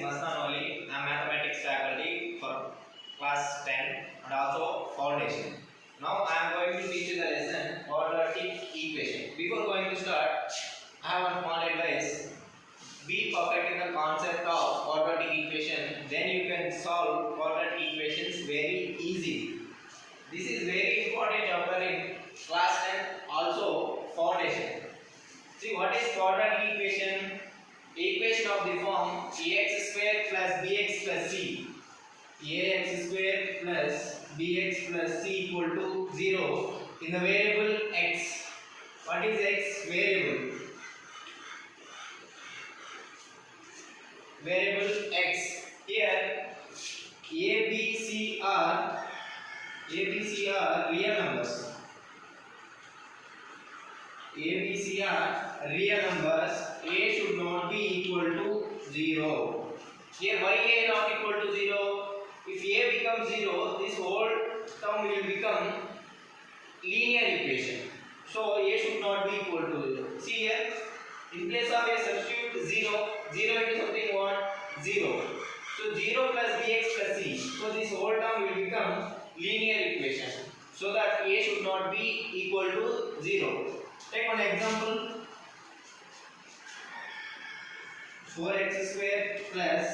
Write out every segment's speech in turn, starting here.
Mastan only. I am mathematics faculty for class 10 and also foundation. Now I am going to teach you the lesson quadratic equation. Before going to start, I have one small advice. Be perfect in the concept of quadratic equation, then you can solve quadratic equations very easy. This is very important chapter in class 10, also foundation. See, what is quadratic equation? Equation of the form ax square plus bx plus c. Ax square plus bx plus c equal to 0 in the variable x. What is x? Variable. Variable x. Here a, b, c are real numbers. A, B, C are real numbers. A should not be equal to 0. Here why A not equal to 0? If A becomes 0, this whole term will become linear equation. So A should not be equal to 0. See here, in place of A substitute 0. 0 into something what? 0. So 0 plus bx plus c. So this whole term will become linear equation. So that A should not be equal to 0. Take one example. 4x square plus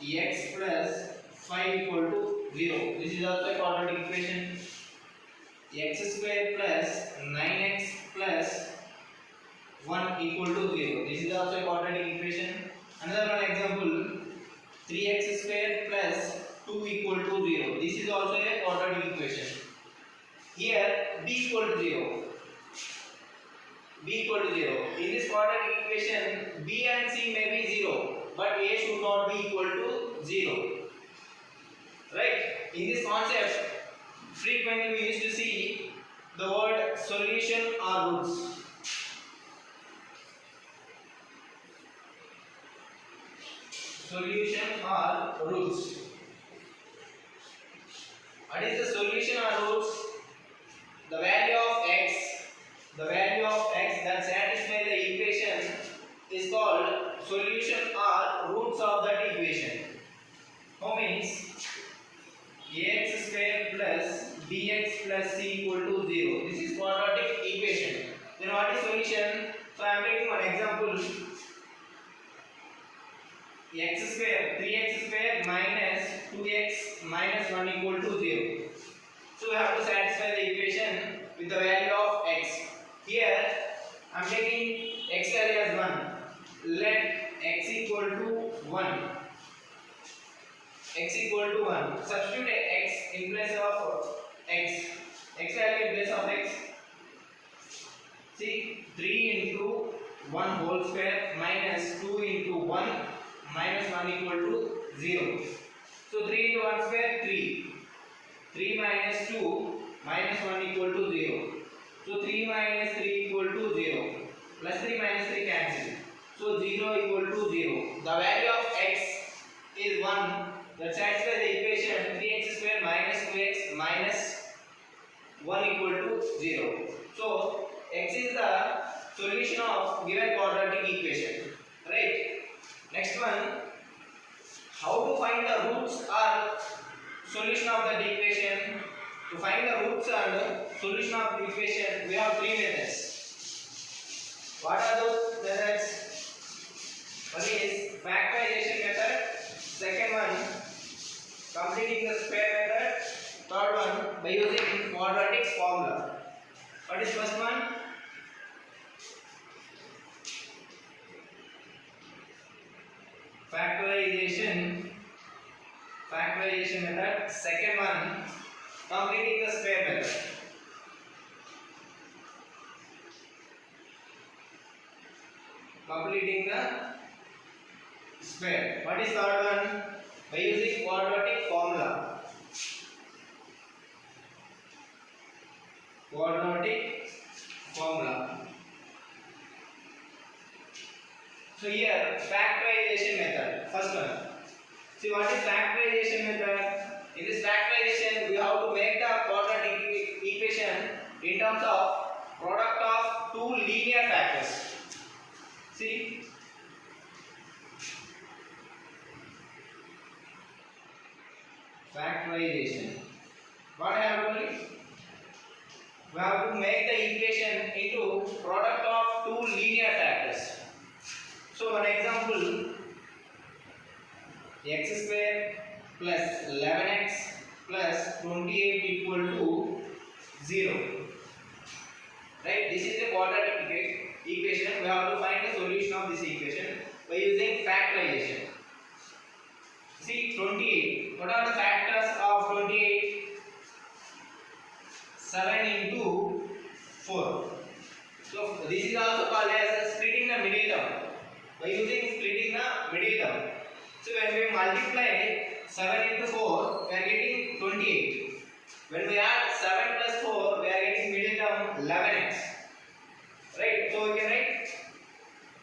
x plus 5 equal to 0. This is also a quadratic equation. X square plus 9x plus 1 equal to 0. This is also a quadratic equation. Another one example. 3x square plus 2 equal to 0. This is also a quadratic equation. Here b equal to 0. B equal to 0. In this quadratic equation, B and C may be 0, but A should not be equal to 0. Right? In this concept, frequently we used to see the word solution or roots. Solution or roots. What is the solution or roots? The value of x. The value of x that satisfies the equation is called solution or roots of that equation. That means ax square plus bx plus c equal to 0. This is quadratic equation. Then what is solution? So I am taking one example. X square, 3x square minus 2x minus 1 equal to 0. So we have to satisfy the equation with the value of x. Here I am taking x value as 1. Let x equal to 1. X equal to 1. Substitute x in place of x. X value in place of x. See, 3 into 1 whole square minus 2 into 1 minus 1 equal to 0. So 3 into 1 square 3. 3 minus 2 minus 1 equal to 0. So 3 minus 3 equal to 0. Plus 3 minus 3 cancel. So 0 equal to 0. The value of x is 1. That satisfies the equation 3x square minus 2x minus 1 equal to 0. So x is the solution of given quadratic equation. Right? Next one. How to find the roots or solution of the equation? To find the roots and solution of the equation, we have three methods. What are those methods? One is factorization method. Second one, completing the square method. Third one, by using quadratic formula. What is first one? Factorization method. Second one, completing the square method. Completing the square. What is third one? By using quadratic formula. Quadratic formula. So here factorization method. First one. See what is factorization method? In this factorization, we have to make the quadratic equation in terms of product of two linear factors. See, factorization. What I have to do? We have to make the equation into product of two linear factors. So one example, x square plus 11x plus 28 equal to 0. Right? This is the quadratic equation. We have to find the solution of this equation by using factorization. See 28. What are the factors of 28? 7 into 4. So this is also called as splitting the middle term. By using splitting the middle term. So when we multiply 7 into 4, we are getting 28. When we add 7 plus 4, we are getting middle term 11x. Right? So we can write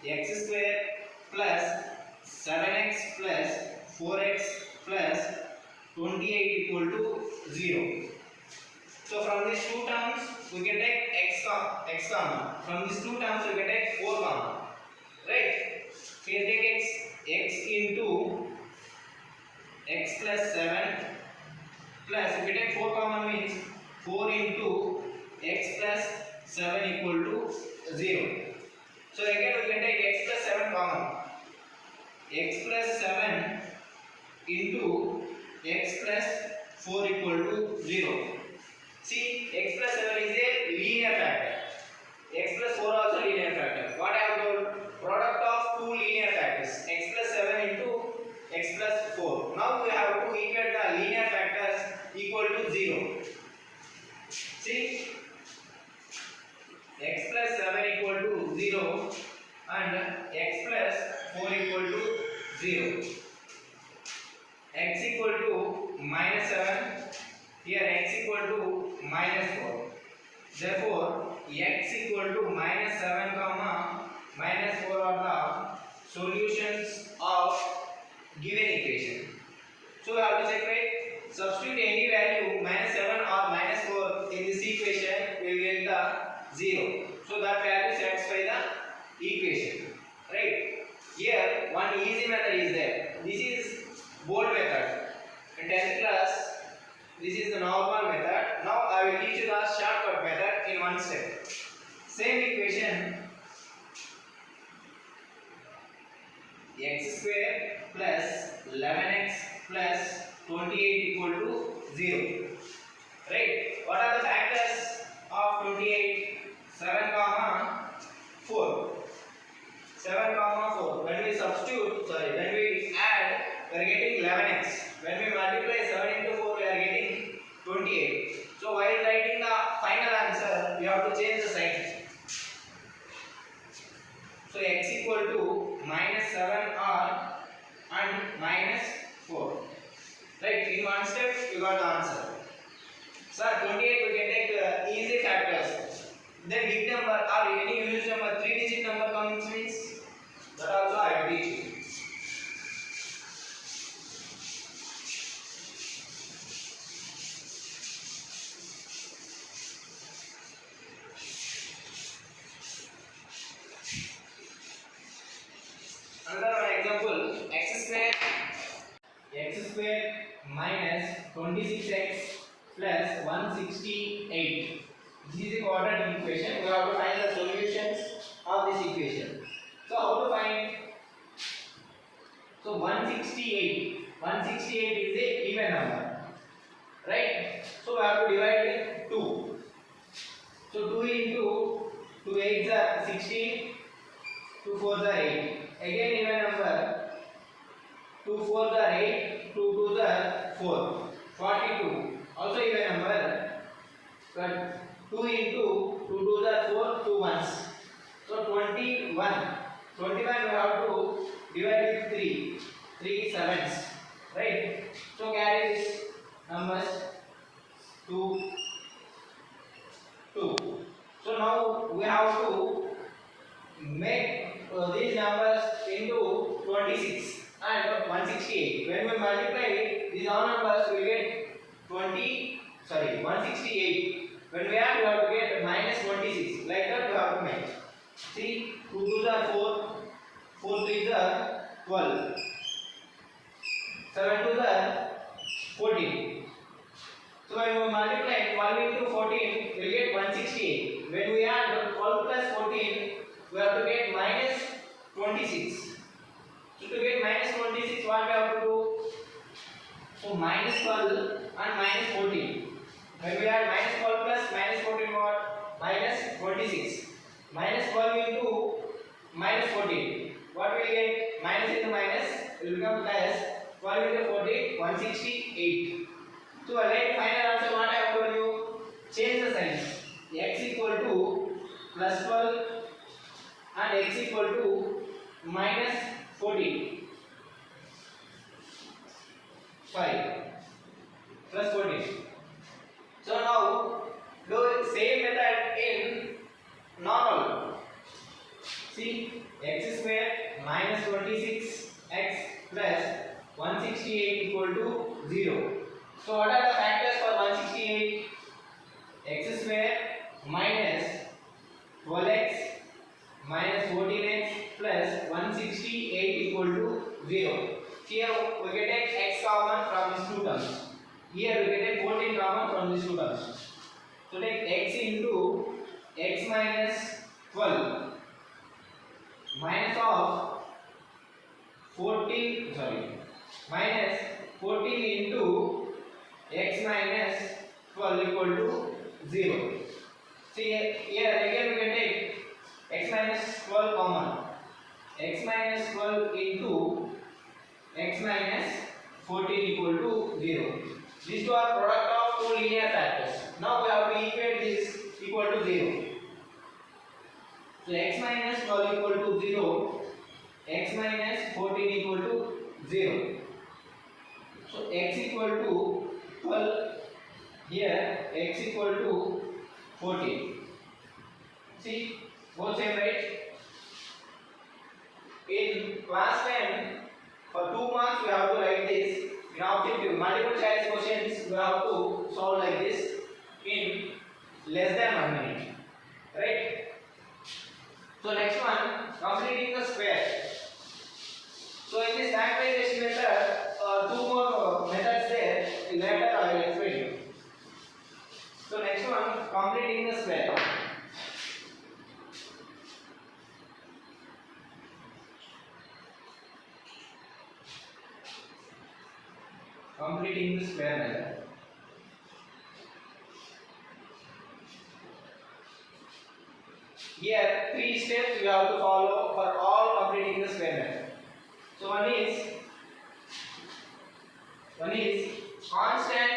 x square plus 7x plus 4x plus 28 equal to 0. So from these two terms, we can take x common. From these two terms, we can take 4 common. Right? So you can take x into x plus 7 plus, if we take 4 common means 4 into x plus 7 equal to 0. So again we can take x plus 7 common. X plus 7 into x plus 4 equal to 0. See, x plus 7 is a linear factor. X plus 4 also linear factor. What I have told? Product of two linear factors. X plus 7 into x plus 4. Now we have to equate the linear factors equal to 0. See, x plus 7 equal to 0 and x plus 4 equal to 0. X equal to minus 7. Here x equal to minus 4. Therefore, x equal to minus 7 comma minus 4 are the solutions of given equation. So we have to check, right? Substitute any value minus 7 or minus 4 in this equation, we will get the 0. So that value satisfies the equation. Right? Here one easy method is there. This is bold method. In 10th class, this is the normal method. Now I will teach you the shortcut method in one step. Same equation, x square plus 11x plus 28 equal to 0. Right? What are the factors of 28? 7 comma 4. 7 comma 4. When we when we add, we are getting 11x. When we multiply 7 into 4, we are getting 28. So while writing the final answer, we have to change the sign. So x equal to minus 7r and minus 4. Right? In one step, you got the answer. Sir, 28 we can take easy factors. Then big number or any huge number, 3-digit number comes means that also I will teach you. Another one example, x square minus 26x plus 168. This is a quadratic equation. We have to find the solutions of this equation. So how to find? So 168 is a even number, right? So we have to divide with 2. So 2 into 2 8s are 16, 2 4s are 8. Again even number, 2 4s are 8, 2 2s are 4, 42. Also even number, but 2 into 2 2s are 4, 2 1s. So 21 we have to divide with 3 7s, right? So carry this numbers 2 2. So now we have to make these numbers into 26 and 168. When we multiply these all numbers, we get 168. When we add, we have to get minus 26. Like that, we have to make. See, 2 2s are 4, 4 3s are 12, 7 2s are 14. So when we multiply 12 into 14, we get 168. When we add 12 plus 14, we have to get minus 26. So to get minus 26, what we have to do? So minus 12 and minus 14. When we add minus 12 plus minus 14, what? Minus 26. Minus 12 into minus 14. What will we get? Minus into minus will become plus. 12 into 14, 168. So let final answer what I have told you. Change the signs. X equal to plus 12 and x equal to minus 14. 5 plus 14. So now do same method in normal. See, x square minus 26x plus 168 equal to 0. So what are the factors for 168? X square minus 12x minus 14x plus 168 equal to 0. Here we can take x common from these two terms. Here we can take 14 common from these two terms. So take x into x minus 12 minus of 14 minus 14 into x minus 12 equal to 0. See here again we can take x minus 12 common. X minus 12 into x minus 14 equal to 0. These two are product of two linear factors. Now we have to equate this equal to 0. So x minus 12 equal to 0, x minus 14 equal to 0. So x equal to 12, here x equal to 14. See, both same, right? In class 10, for 2 marks we have to write this. In objective multiple choice questions we have to solve like this in less than 1 minute, right? So next one, completing the square. So in this factorization method, 2 more methods there. Later I will explain you. So next one, completing the square. Completing the square method. Here 3 steps we have to follow for all completing the square method. So one is constant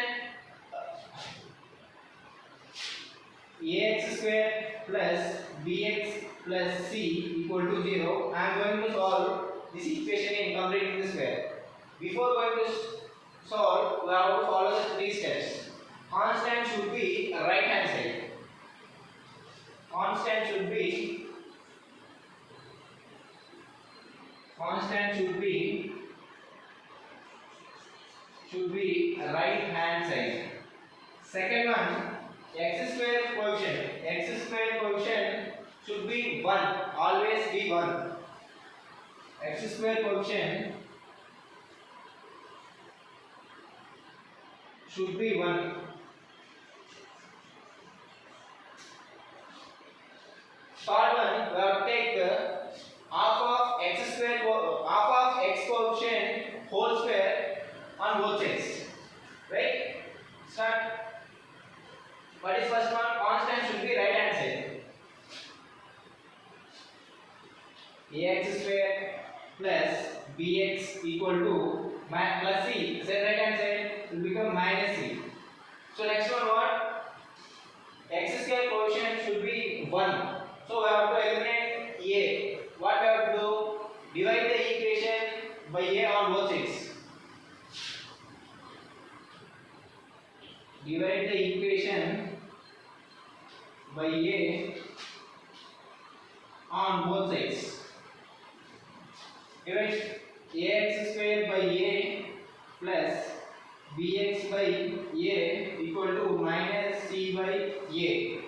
ax square plus bx plus c equal to 0. I am going to solve this equation in completing the square. Before going to solve, we have to follow the 3 steps. Constant should be right hand side. Constant should be right hand side. Second one, x square coefficient should be 1, always be 1. X square coefficient should be 1. Third one, we have to take half of x coefficient whole square on both sides. Right? Start. What is first one? Constant should be right hand side. Ax square plus bx equal to plus c. Say right hand side will become minus c. So next one what? X square coefficient should be 1. So we have to eliminate a. What we have to do? Divide the equation by a on both sides. Divide the equation by a on both sides. Divide ax square by a plus bx by a equal to minus c by a.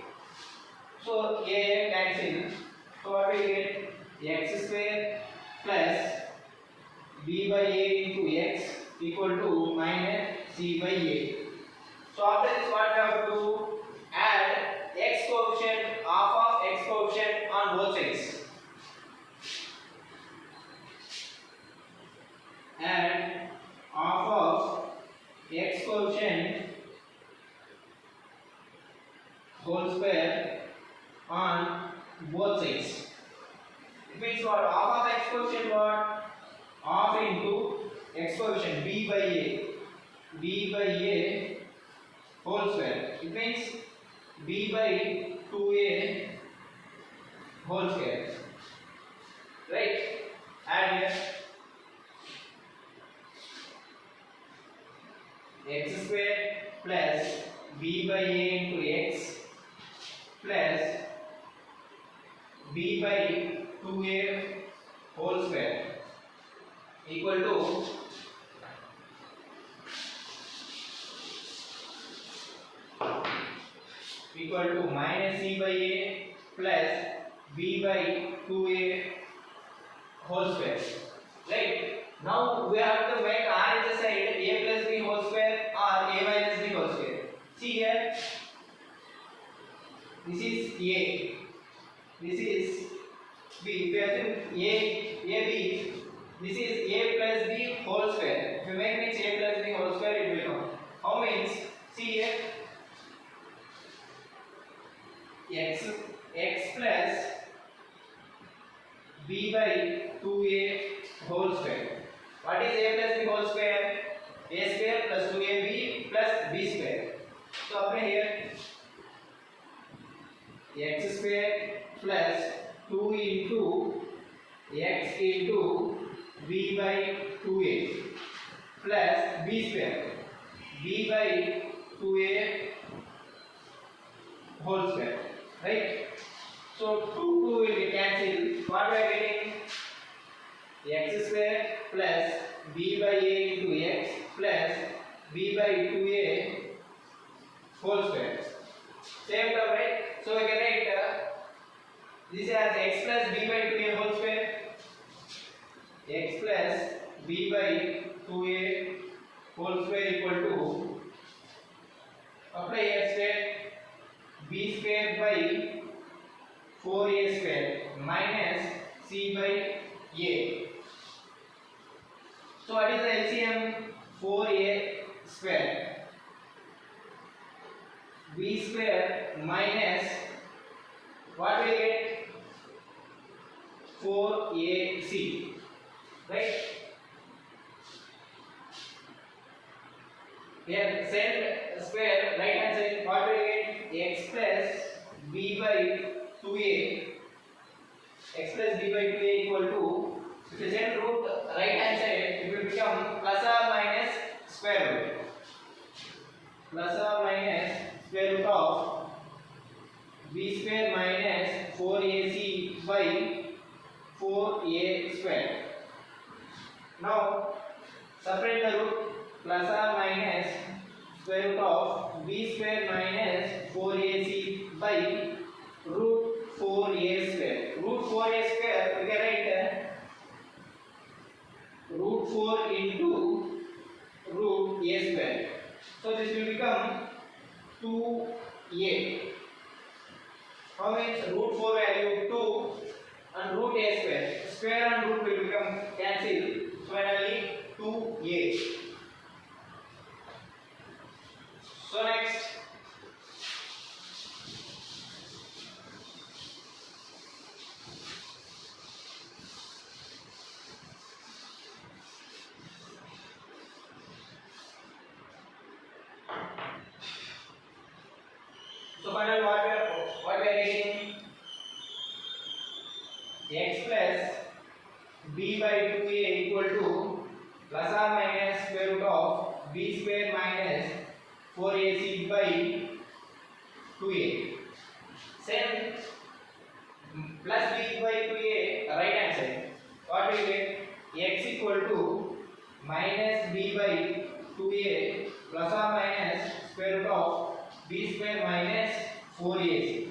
So a cancel. So what we get? X square plus b by a into x equal to minus c by a. So after this what we have to do? Add x coefficient, half of x coefficient on both sides. Add half of x coefficient whole square on both sides. It means what? Half of x coefficient what? Half into x coefficient b by a whole square. It means b by 2a whole square. Right? Add here x square plus b by a into x plus b by 2a whole square equal to minus c by a plus b by 2a whole square. Right? Now we have to make r is the side a plus b whole square or a minus b whole square. See here, this is a, this is b. If you assume a b, this is a plus b whole square. If you make means a plus b whole square, it will come. How means? See here, x plus b by 2a whole square. What is a plus b whole square? A square plus 2ab plus b square. So apply here x square plus 2 into x into b by 2a plus b square, b by 2a whole square. Right? So 2 will be cancelled. What we are getting? X square plus b by a into x plus b by 2a whole square. Same term, right? So we can write this as x plus b by 2a whole square. X plus b by 2a whole square equal to, apply a square, b square by 4a square minus c by a. So what is the LCM? 4a square, b square minus what will get? 4ac. Right? Here send square right hand side, what will get? X plus b by 2a, x plus b by 2a equal to, if you send root right hand side, it will become plus or minus square root, plus or minus square root of b square minus 4ac by 4a square. Now separate the root, plus or minus square root of b square minus 4ac by root 4a square. Root 4a square we can write root 4 into root a square. So this will become 2a. How means root 4 value 2 and root a square. Square and root will become cancelled. So finally 2a. So next, so finally what we are getting? X plus b by 2a equal to plus or minus square root of b square minus 4ac by 2a. Same plus b by 2a right hand side. What will get? X equal to minus b by 2a plus or minus square root of b square minus 4ac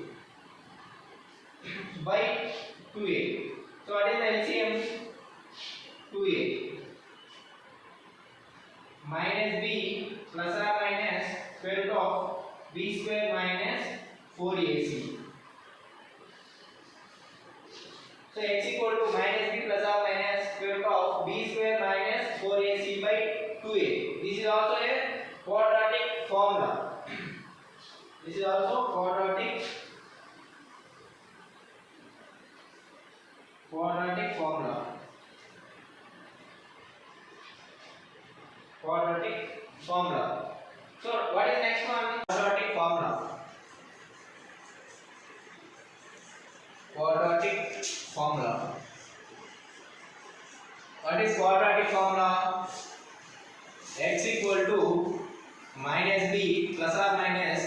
by 2a. So what is the LCM? 2a minus b plus or minus square root of b square minus 4ac. So x equal to minus b plus or minus square root of b square minus 4ac by 2a. This is also a quadratic formula. This is also quadratic formula. Quadratic formula. So what is next one? Quadratic formula. Quadratic formula. What is quadratic formula? X equal to minus b plus or minus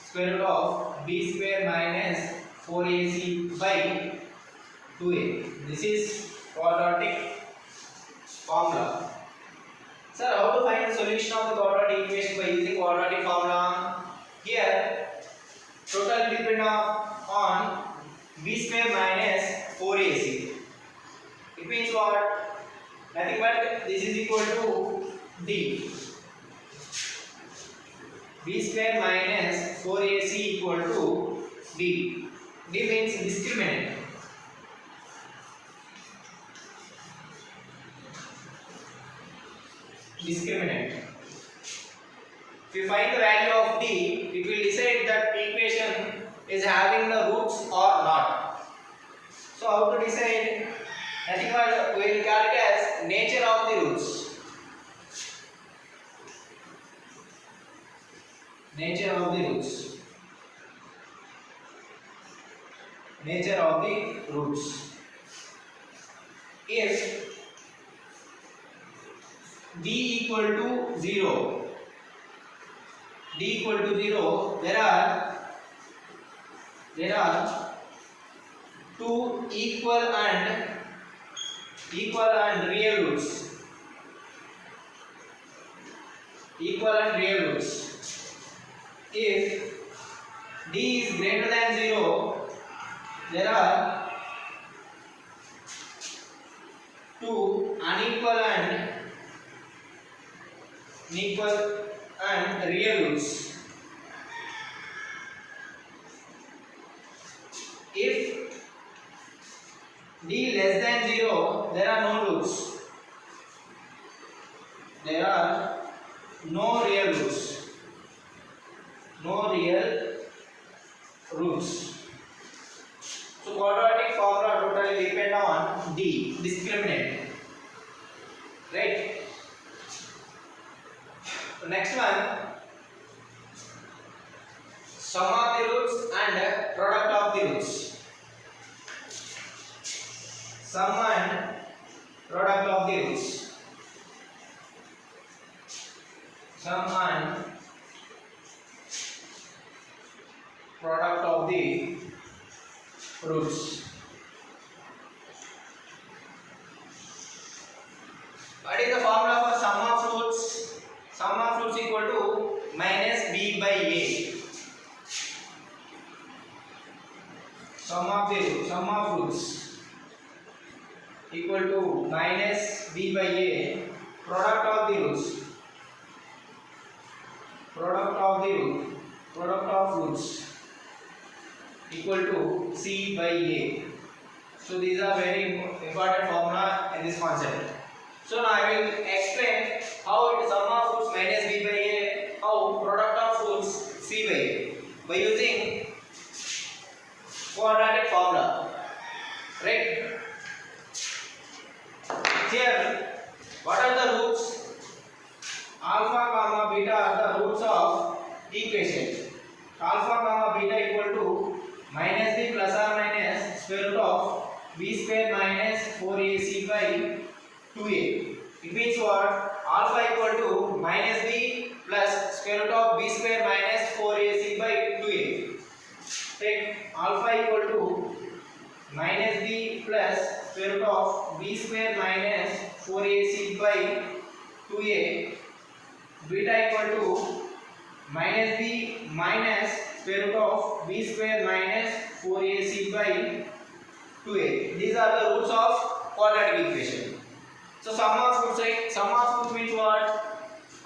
square root of b square minus 4ac by 2a. This is quadratic formula. Sir, how to find the solution of the quadratic equation by using quadratic formula? Here, total depend on b square minus 4ac. It means what? Nothing but this is equal to d. b square minus 4ac equal to d. D means discriminant. Discriminant. If you find the value of d, it will decide that equation is having the roots or not. So how to decide? Nothing but we will call it as nature of the roots. Nature of the roots. Nature of the roots. If d equal to 0, there are two equal and real roots. If d is greater than 0, there are two unequal and real roots. If d less than 0, there are no roots. There are no real roots. No real roots. So quadratic formula totally depend on d, discriminant. Right? Next one, sum of the roots and product of the roots. Sum and product of the roots. Sum and product of the roots. What is the formula for sum of roots? Sum of roots equal to minus b by a. Sum of roots equal to minus b by a. Product of the roots. Product of roots equal to c by a. So these are very important formula in this concept. So now I will explain how it sum of roots minus b by a, how product of roots c by a, by using quadratic formula. Right? Here, what are the roots? Alpha comma beta are the roots of equation. Alpha comma beta equal to minus b plus or minus square root of b square minus 4ac by 2a. It means what? Alpha equal to minus b plus square root of b square minus 4ac by 2a. Take alpha equal to minus b plus square root of b square minus 4ac by 2a. Beta equal to minus b minus square root of b square minus 4ac by 2a. These are the roots of quadratic equation. So sum of roots means what?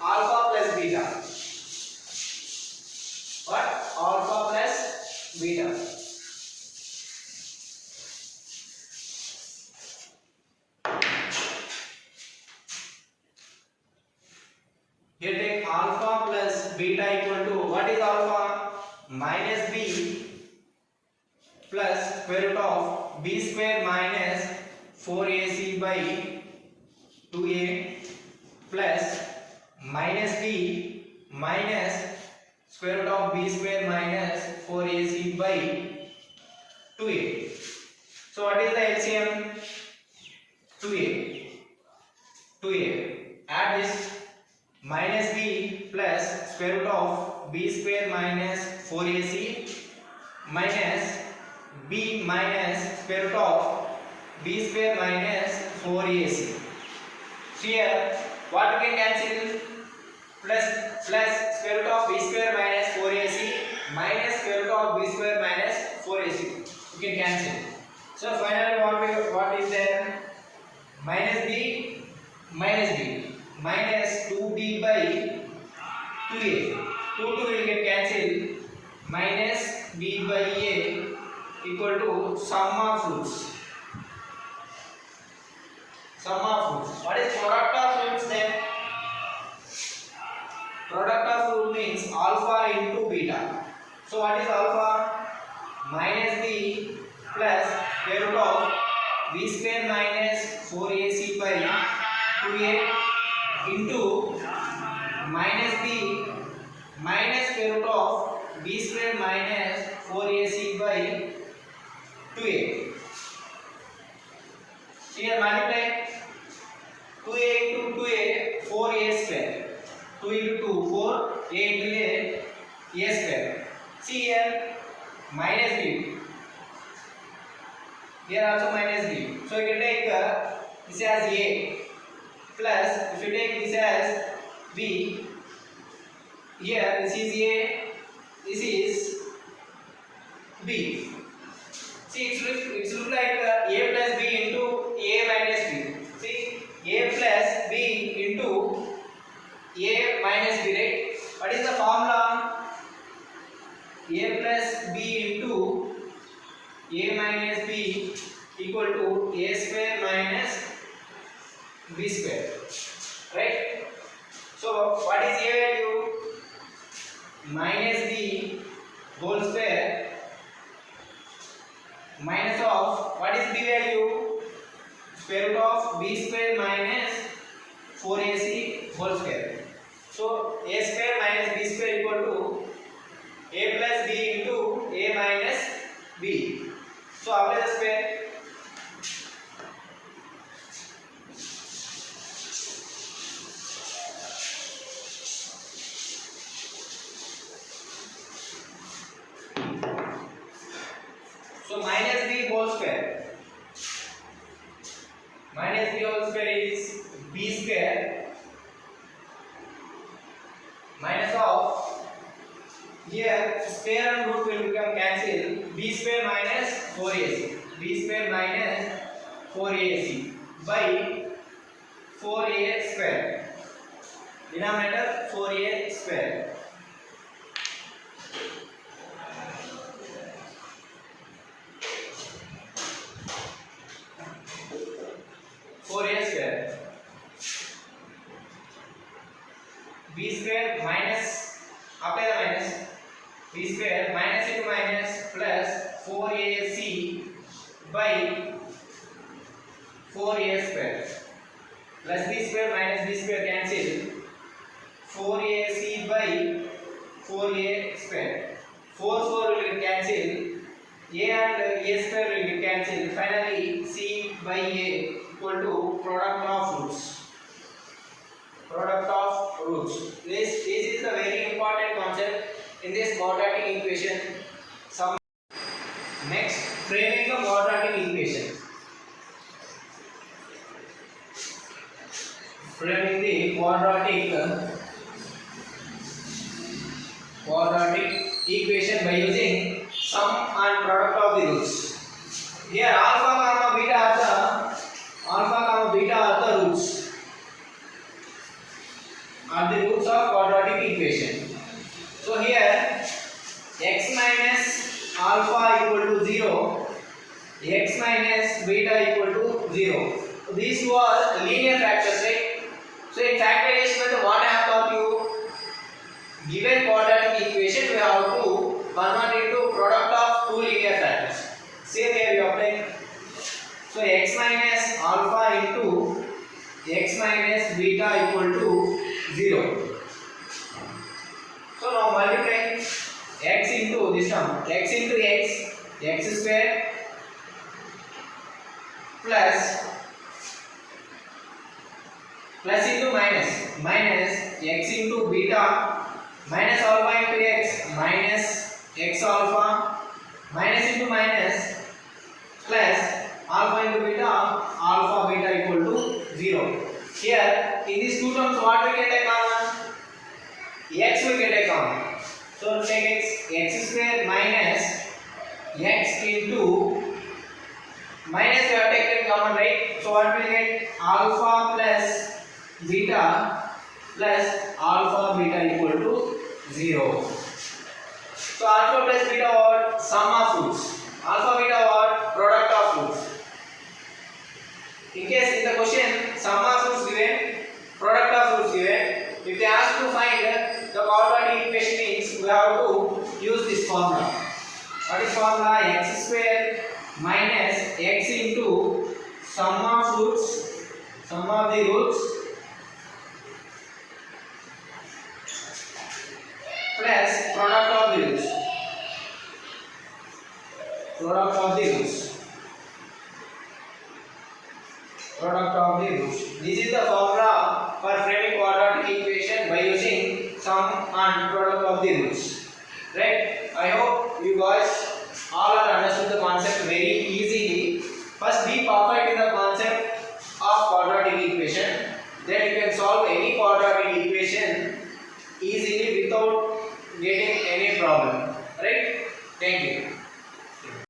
Alpha plus beta. Here take alpha plus beta equal to, what is alpha? Minus b plus square root of b square minus 4ac by 2a plus minus b minus square root of b square minus 4ac by 2a. So what is the LCM? 2a. Add this minus b plus square root of b square minus 4ac minus b minus square root of b square minus 4ac. So here what we can cancel? Plus square root of b square minus 4ac minus square root of b square minus 4ac. We can cancel. So finally what is there? Minus b minus 2b by 2a. 2 will get cancelled. Minus b by a equal to sum of roots. What is product of roots then? Product of root means alpha into beta. So what is alpha? Minus b plus square root of b square minus 4ac by 2a into minus b minus square root of b square minus 4ac by 2a. Here multiply 2a into 2a 4a square. 2 into 2 4, a into a square. See here minus b. Here also minus b. So you can take this as a plus, if you take this as b, here this is a, this is b. See it's look like a plus b into a minus b. See a plus b into a minus b, right? What is the formula? A plus b into a minus b equal to a square minus b square, right? So what is a value? Minus b whole square minus of, what is b value? Square root of b square minus 4ac whole square. So a square minus b square equal to a plus b into a minus b. So apply the square. So minus b whole square. Minus b whole square is b square minus of, here square and root will become cancelled. B square minus 4ac. B square minus 4ac by 4a square. Denominator 4a square. B square minus, apply the minus, b square minus into minus plus 4ac by 4a square plus b square minus b square cancel, 4ac by 4a square, 4 will get cancel, a and a square will get cancel, finally c by a equal to product of roots. This is a very important concept in this quadratic equation. Next, framing the quadratic equation. Framing the quadratic equation by using sum and product of the roots. Here alpha comma beta are the roots. Are the roots of quadratic equation. So here x minus alpha equal to 0, x minus beta equal to 0. So these two are linear factors, right? So in factorization method, what I have taught you, given quadratic equation we have to convert into product of two linear factors. Same here we apply. So x minus alpha into x minus beta equal to 0. So now multiply x into this term, x into x square plus into minus x into beta minus alpha into x minus x alpha minus into minus plus alpha into beta alpha beta equal to 0. Here in these two terms what we get a common? X will get a common. So take x square minus x into minus we have taken common, right? So what will get? Alpha plus beta plus alpha beta equal to 0. So alpha plus beta what? Sum of roots. Alpha beta what? Product of roots. In case in the question sum of roots given, product of roots given, if they ask to find the quadratic equation means we have to use this formula. What is formula? X square minus x into sum of the roots plus product of the roots. Product of the roots. This is the formula for framing quadratic equation by using sum and product of the roots. Right? I hope you guys